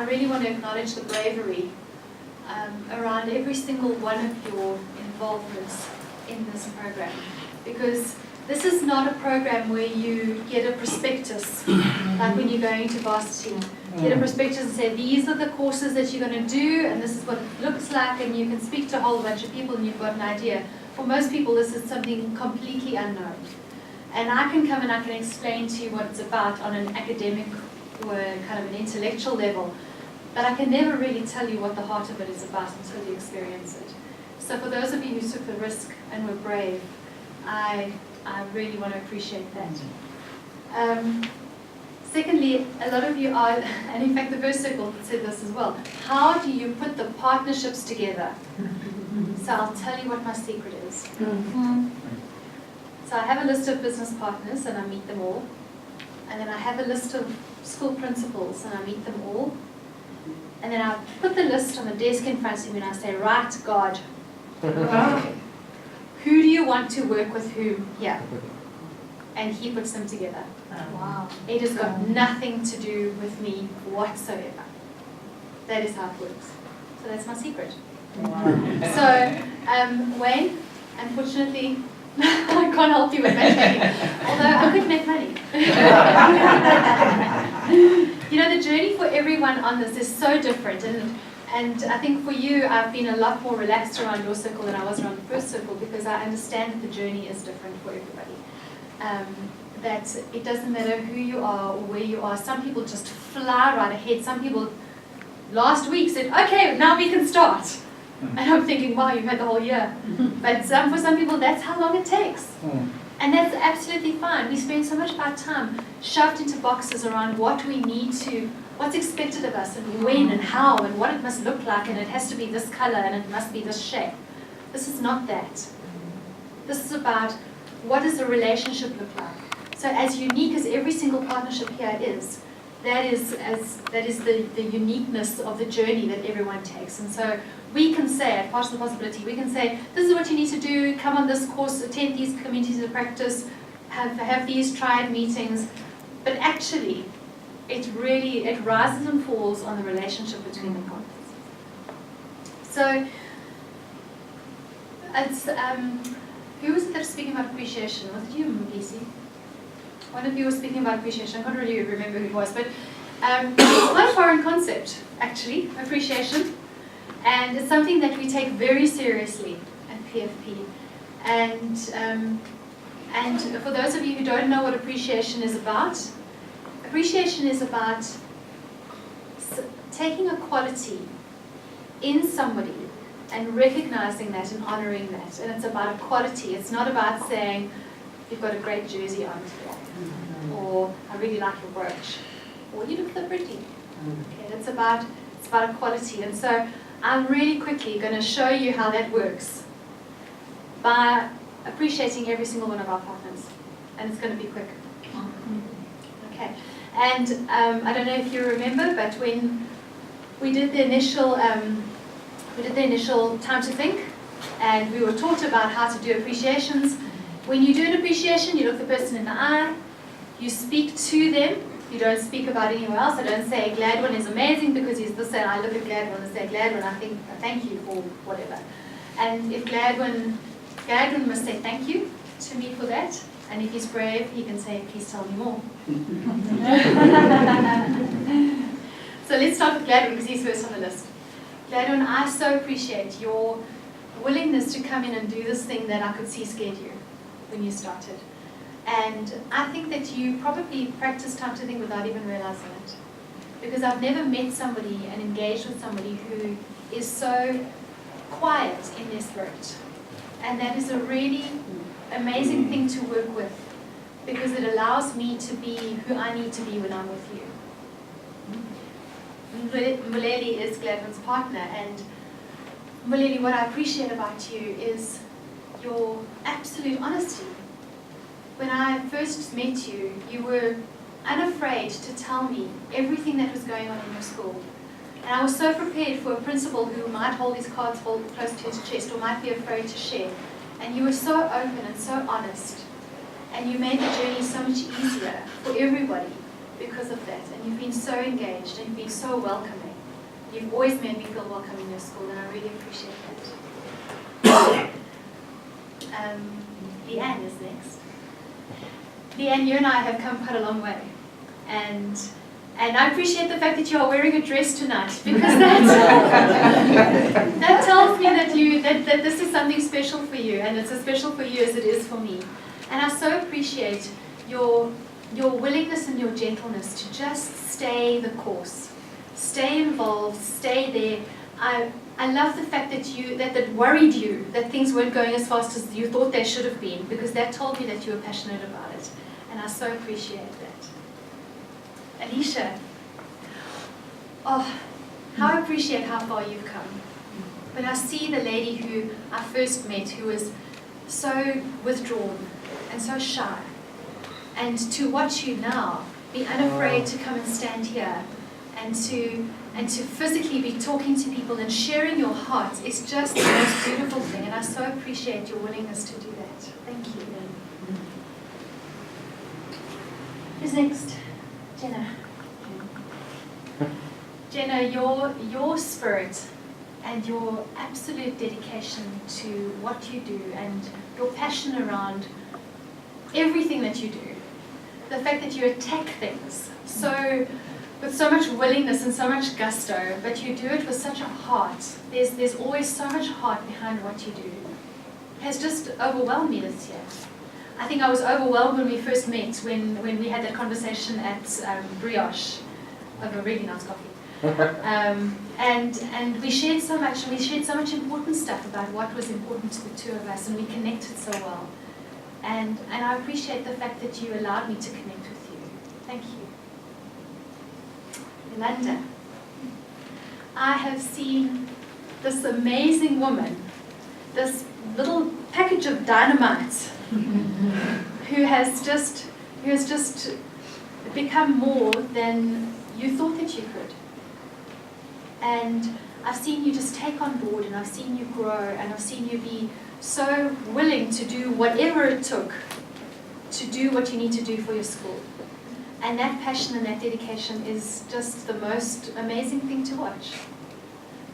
really want to acknowledge the bravery around every single one of your involvements in this program, because this is not a program where you get a prospectus, like when you're going to varsity. You get a prospectus and say, these are the courses that you're going to do, and this is what it looks like, and you can speak to a whole bunch of people and you've got an idea. For most people, this is something completely unknown. And I can come and I can explain to you what it's about on an academic or kind of an intellectual level, but I can never really tell you what the heart of it is about until you experience it. So for those of you who took the risk and were brave, I really want to appreciate that. Secondly, a lot of you are, and in fact the first circle said this as well, how do you put the partnerships together? So I'll tell you what my secret is. So I have a list of business partners and I meet them all. And then I have a list of school principals and I meet them all. And then I put the list on the desk in front of me and I say, right, God, who do you want to work with whom here? And he puts them together. Wow. It has got nothing to do with me whatsoever. That is how it works. So that's my secret. Wow. So, Wayne, unfortunately, I can't help you with matchmaking, although I could make money. You know, the journey for everyone on this is so different, and I think for you, I've been a lot more relaxed around your circle than I was around the first circle, because I understand that the journey is different for everybody. That it doesn't matter who you are or where you are. Some people just fly right ahead. Some people last week said, okay, now we can start. And I'm thinking, wow, you've had the whole year. But for some people, that's how long it takes. And that's absolutely fine. We spend so much of our time shoved into boxes around what we need to, what's expected of us, and when and how, and what it must look like, and it has to be this color, and it must be this shape. This is not that. This is about what does a relationship look like. So as unique as every single partnership here is, that is the uniqueness of the journey that everyone takes. And so we can say, at Part of the Possibility, we can say, this is what you need to do, come on this course, attend these communities of practice, have these triad meetings. But actually, it rises and falls on the relationship between the partners. So, it's, who was it that was speaking about appreciation? Was it you, Lisi? One of you was speaking about appreciation. I can't really remember who it was, but it's not a foreign concept, actually, appreciation. And it's something that we take very seriously at PFP. And for those of you who don't know what appreciation is about taking a quality in somebody and recognizing that and honoring that. And it's about a quality. It's not about saying, you've got a great jersey on today, or I really like your brooch, or you look so pretty. Okay, it's about a quality. And so I'm really quickly going to show you how that works by appreciating every single one of our partners, and it's going to be quick. Okay, and I don't know if you remember, but when we did the initial time to think, and we were taught about how to do appreciations. When you do an appreciation, you look the person in the eye, you speak to them, you don't speak about anyone else. I don't say Gladwin is amazing because he's this, and I look at Gladwin and say, Gladwin, I thank you for whatever. And if Gladwin must say thank you to me for that, and if he's brave, he can say, please tell me more. So let's start with Gladwin because he's first on the list. Gladwin, I so appreciate your willingness to come in and do this thing that I could see scared you when you started. And I think that you probably practiced time to think without even realizing it. Because I've never met somebody and engaged with somebody who is so quiet in their spirit. And that is a really amazing thing to work with, because it allows me to be who I need to be when I'm with you. Muleli is Gladwin's partner, and Muleli, what I appreciate about you is your absolute honesty. When I first met you, you were unafraid to tell me everything that was going on in your school. And I was so prepared for a principal who might hold his cards close to his chest or might be afraid to share. And you were so open and so honest. And you made the journey so much easier for everybody because of that. And you've been so engaged and you've been so welcoming. You've always made me feel welcome in your school, and I really appreciate that. Leanne is next. Leanne, you and I have come quite a long way, and I appreciate the fact that you are wearing a dress tonight, because that tells me that this is something special for you, and it's as special for you as it is for me. And I so appreciate your willingness and your gentleness to just stay the course, stay involved, stay there. I love the fact that worried you that things weren't going as fast as you thought they should have been, because that told me that you were passionate about it, and I so appreciate that. Alicia, oh, how I appreciate how far you've come. When I see the lady who I first met, who was so withdrawn and so shy, and to watch you now be unafraid to come and stand here and to physically be talking to people and sharing your heart, is just the most beautiful thing, and I so appreciate your willingness to do that. Thank you. Who's next? Jenna. Jenna, your spirit and your absolute dedication to what you do and your passion around everything that you do, the fact that you attack things with so much willingness and so much gusto, but you do it with such a heart. There's always so much heart behind what you do. Has just overwhelmed me this year. I think I was overwhelmed when we first met, when we had that conversation at Brioche over really nice coffee. And we shared so much, and we shared so much important stuff about what was important to the two of us, and we connected so well. And I appreciate the fact that you allowed me to connect with you. Thank you. Yolanda, I have seen this amazing woman, this little package of dynamite, who has just become more than you thought that you could. And I've seen you just take on board, and I've seen you grow, and I've seen you be so willing to do whatever it took to do what you need to do for your school. And that passion and that dedication is just the most amazing thing to watch.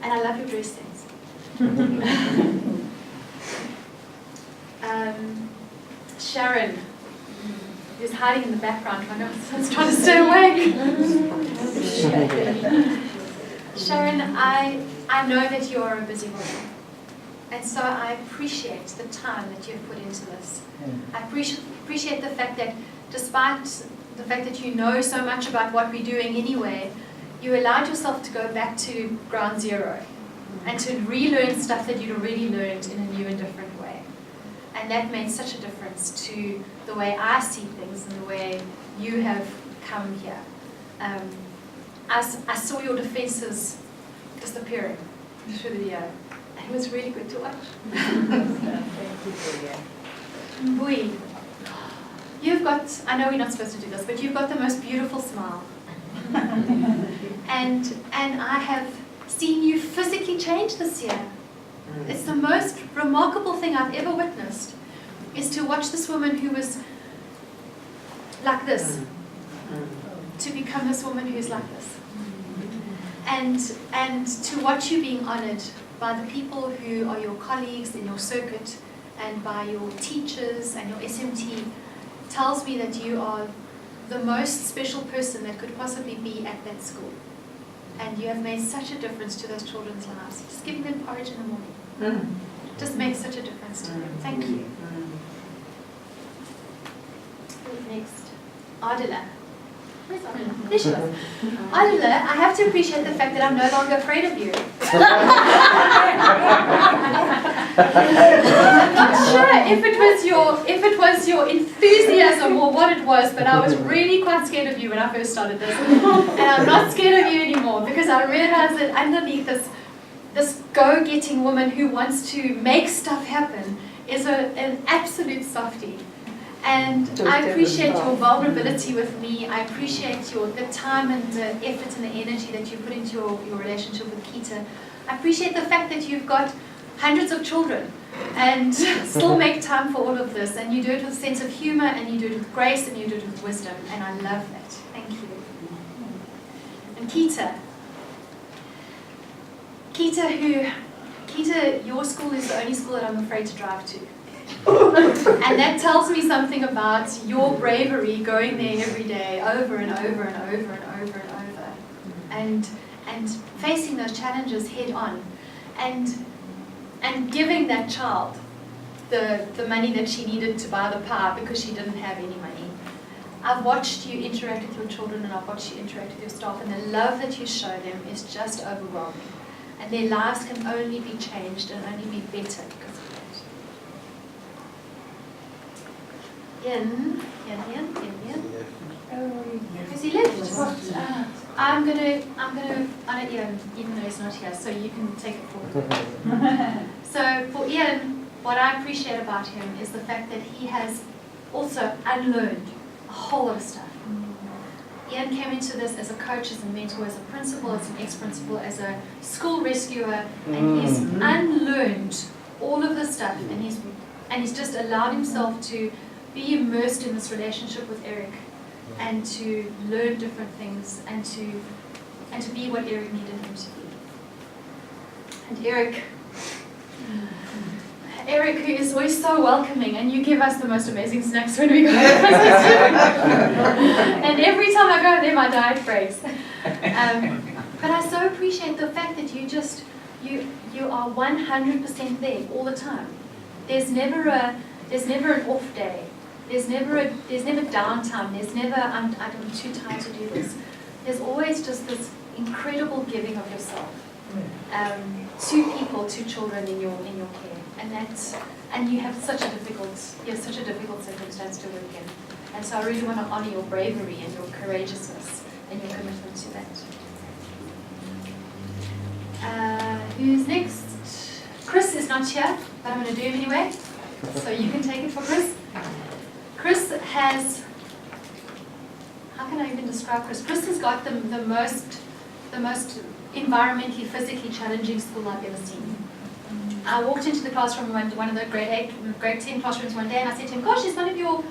And I love your dress sense. Sharon, who's hiding in the background. I know someone's trying to stay awake. Sharon, I know that you are a busy woman. And so I appreciate the time that you've put into this. I appreciate the fact that despite the fact that you know so much about what we're doing anyway, you allowed yourself to go back to ground zero and to relearn stuff that you'd already learned in a new and different way. And that made such a difference to the way I see things and the way you have come here. I saw your defenses disappearing through the year. It was really good to watch. Thank you, Gillian. Mbui, you've got, I know we're not supposed to do this, but you've got the most beautiful smile. and I have seen you physically change this year. It's the most remarkable thing I've ever witnessed, is to watch this woman who was like this, to become this woman who's like this. And to watch you being honored by the people who are your colleagues in your circuit and by your teachers and your SMT tells me that you are the most special person that could possibly be at that school. And you have made such a difference to those children's lives. Just giving them porridge in the morning just makes such a difference to them. Thank you. Next, Adela. Where's Adela? There she was. Adela, I have to appreciate the fact that I'm no longer afraid of you. I'm not sure if it was your enthusiasm or what it was, but I was really quite scared of you when I first started this. And I'm not scared of you anymore, because I realized that underneath this go-getting woman who wants to make stuff happen is an absolute softie. And I appreciate your vulnerability with me. I appreciate the time and the effort and the energy that you put into your relationship with Kita. I appreciate the fact that you've got hundreds of children and still make time for all of this. And you do it with a sense of humor, and you do it with grace, and you do it with wisdom. And I love that. Thank you. And Kita, Keita, your school is the only school that I'm afraid to drive to. And that tells me something about your bravery going there every day, over and over and over and over and over, and facing those challenges head on, and giving that child the money that she needed to buy the pie because she didn't have any money. I've watched you interact with your children, and I've watched you interact with your staff, and the love that you show them is just overwhelming. And their lives can only be changed and only be better because of that. Ian. Has he left? I'm gonna honor Ian, even though he's not here, so you can take it forward. So for Ian, what I appreciate about him is the fact that he has also unlearned a whole lot of stuff. Ian came into this as a coach, as a mentor, as a principal, as an ex-principal, as a school rescuer, and he's unlearned all of this stuff, and he's just allowed himself to be immersed in this relationship with Eric, and to learn different things, and to be what Eric needed him to be. And Eric, who is always so welcoming, and you give us the most amazing snacks when we go. And every time I go there, my diet breaks. But I so appreciate the fact that you are 100% there all the time. There's never an off day. There's never downtime. There's never I'm too tired to do this. There's always just this incredible giving of yourself to people, to children in your care, and you have such a difficult circumstance to work in. And so I really want to honor your bravery and your courageousness and your commitment to that. Who's next? Chris is not here, but I'm going to do him anyway. So you can take it for Chris. Chris has, how can I even describe Chris? Chris has got the most environmentally, physically challenging school I've ever seen. I walked into the classroom, one of the grade 10 classrooms one day, and I said to him, gosh, is one of your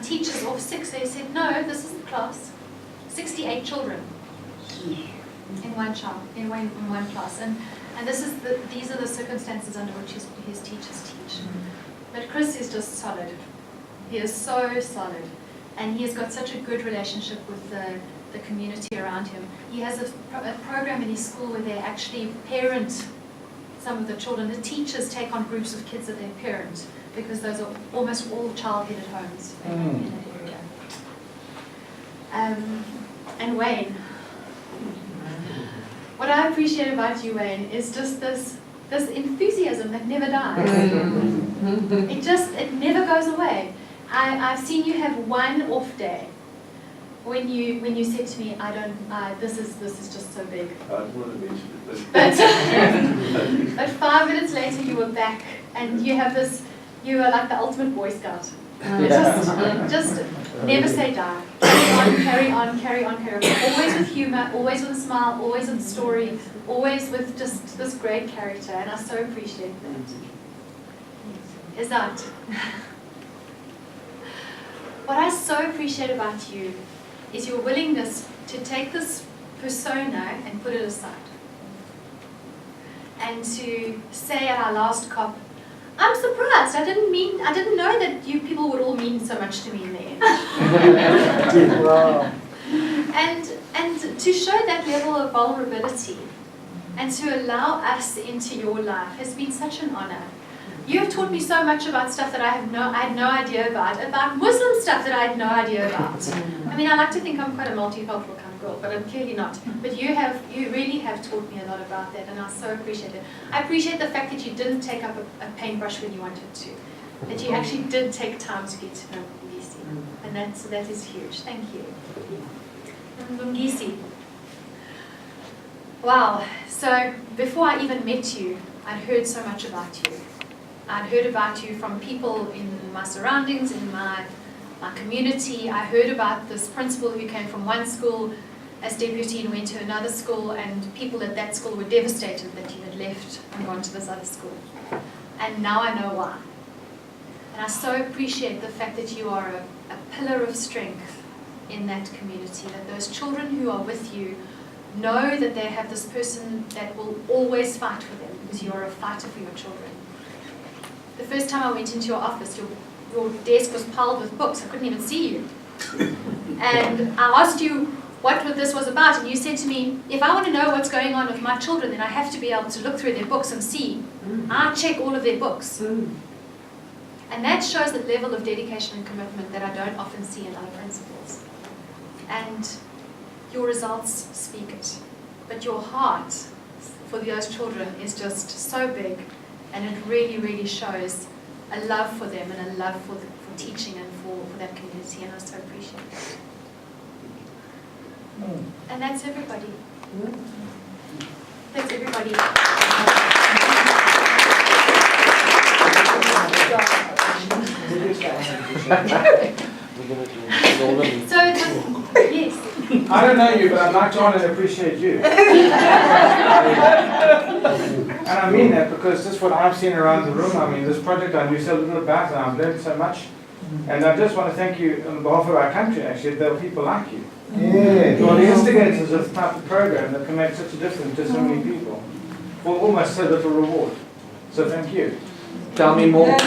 teachers off sick? So he said, no, this is the class. 68 children in one class. And these are the circumstances under which his teachers teach. But Chris is just solid. He is so solid. And he has got such a good relationship with the community around him. He has a program in his school where they actually parent some of the children. The teachers take on groups of kids that they parent, because those are almost all child-headed homes in that area. And Wayne. What I appreciate about you, Wayne, is just this enthusiasm that never dies. It never goes away. I've seen you have one off day when you said to me, this is just so big. I didn't want to mention it, but 5 minutes later you were back, and you are like the ultimate Boy Scout. Just never say die. Carry on. Always with humor, always with a smile, always with a story, always with just this great character, and I so appreciate that. Is that? What I so appreciate about you is your willingness to take this persona and put it aside. And to say at our last COP, I'm surprised. I didn't know that you people would all mean so much to me in there. Wow. And to show that level of vulnerability and to allow us into your life has been such an honor. You have taught me so much about stuff that I had no idea about Muslim stuff that I had no idea about. I mean, I like to think I'm quite a multicultural kind of girl, but I'm clearly not. But you really have taught me a lot about that, and I so appreciate it. I appreciate the fact that you didn't take up a paintbrush when you wanted to, that you actually did take time to get to know Lungisi, and that is huge. Thank you. And Lungisi. Wow. So before I even met you, I'd heard so much about you. I'd heard about you from people in my surroundings, in my community. I heard about this principal who came from one school as deputy and went to another school, and people at that school were devastated that you had left and gone to this other school. And now I know why. And I so appreciate the fact that you are a pillar of strength in that community, that those children who are with you know that they have this person that will always fight for them, because you are a fighter for your children. The first time I went into your office, your desk was piled with books. I couldn't even see you. And I asked you what this was about, and you said to me, if I want to know what's going on with my children, then I have to be able to look through their books and see. I check all of their books. And that shows the level of dedication and commitment that I don't often see in other principals. And your results speak it. But your heart for those children is just so big, and it really, really shows a love for them and a love for teaching and for that community, and I so appreciate that. And that's everybody. That's everybody. So, yes. I don't know you, but I'd like to honor and appreciate you. And I mean that because this is what I've seen around the room. I mean, this project I knew so little about, and I've learned so much. And I just want to thank you on behalf of our country, actually. There are people like you. Yeah. You are the instigators of the type of program that can make such a difference to so many people for almost so little reward. So thank you. Tell me more.